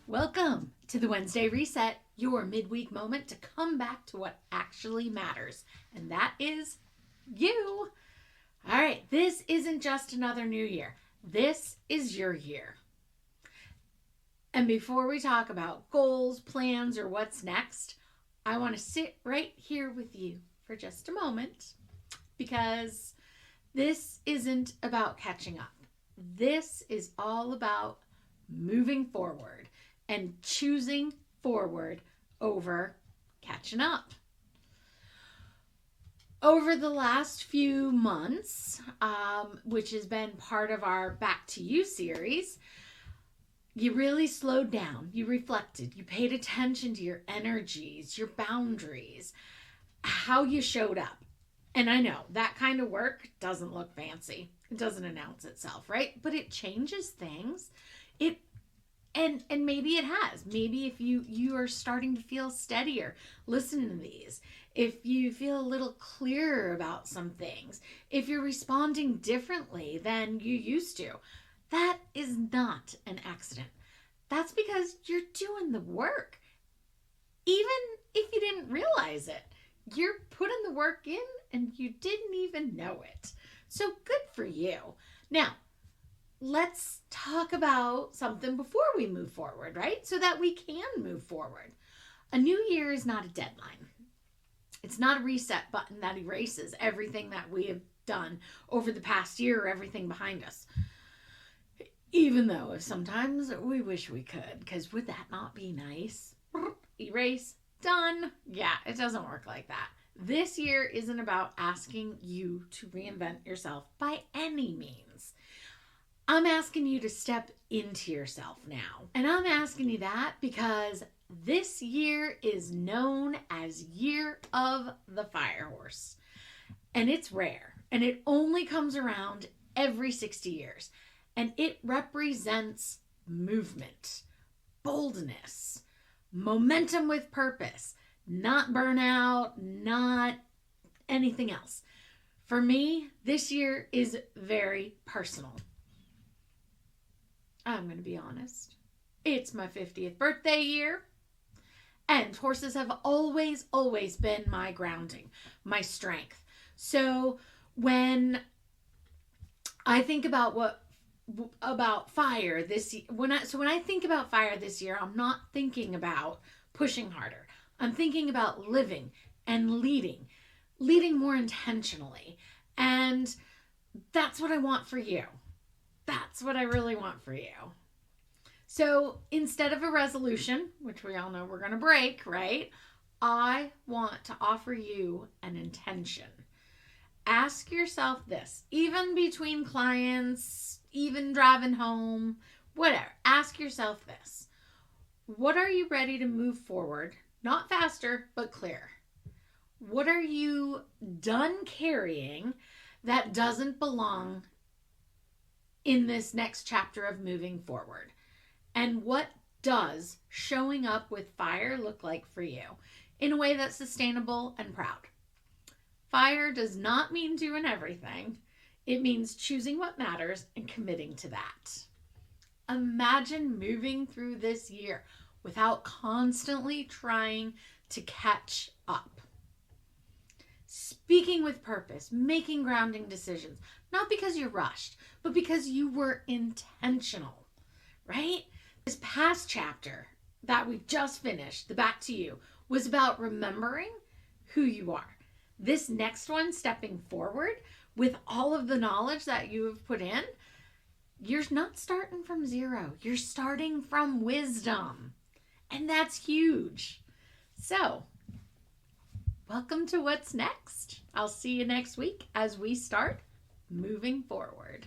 Welcome to the Wednesday Reset, your midweek moment to come back to what actually matters, and that is you. All right, this isn't just another new year. This is your year. And before we talk about goals, plans, or what's next, I want to sit right here with you for just a moment because this isn't about catching up. This is all about moving forward and choosing forward over catching up. Over the last few months, which has been part of our Back to You series, you really slowed down, you reflected, you paid attention to your energies, your boundaries, how you showed up. And I know that kind of work doesn't look fancy. It doesn't announce itself, right? But it changes things. And maybe it has. Maybe if you are starting to feel steadier, listen to these. If you feel a little clearer about some things, if you're responding differently than you used to, that is not an accident. That's because you're doing the work. Even if you didn't realize it, you're putting the work in and you didn't even know it. So good for you. Now, let's talk about something before we move forward, right? So that we can move forward. A new year is not a deadline. It's not a reset button that erases everything that we have done over the past year or everything behind us. Even though sometimes we wish we could, because would that not be nice? Erase, done. Yeah, it doesn't work like that. This year isn't about asking you to reinvent yourself by any means. I'm asking you to step into yourself now. And I'm asking you that because this year is known as Year of the Fire Horse. And it's rare. And it only comes around every 60 years. And it represents movement, boldness, momentum with purpose, not burnout, not anything else. For me, this year is very personal. I'm going to be honest. It's my 50th birthday year. And horses have always been my grounding, my strength. So when I think about fire this year, when I think about fire this year, I'm not thinking about pushing harder. I'm thinking about living and leading more intentionally. And that's what I want for you. That's what I really want for you. So instead of a resolution, which we all know we're going to break, right? I want to offer you an intention. Ask yourself this, even between clients, even driving home, whatever. Ask yourself this. What are you ready to move forward? Not faster, but clear. What are you done carrying that doesn't belong in this next chapter of moving forward? And what does showing up with fire look like for you in a way that's sustainable and proud? Fire does not mean doing everything. It means choosing what matters and committing to that. Imagine moving through this year without constantly trying to catch up. Speaking with purpose, making grounding decisions, not because you're rushed, but because you were intentional, right? This past chapter that we just finished, the Back to You, was about remembering who you are. This next one, stepping forward with all of the knowledge that you have put in, you're not starting from zero. You're starting from wisdom. And that's huge. So, welcome to what's next. I'll see you next week as we start moving forward.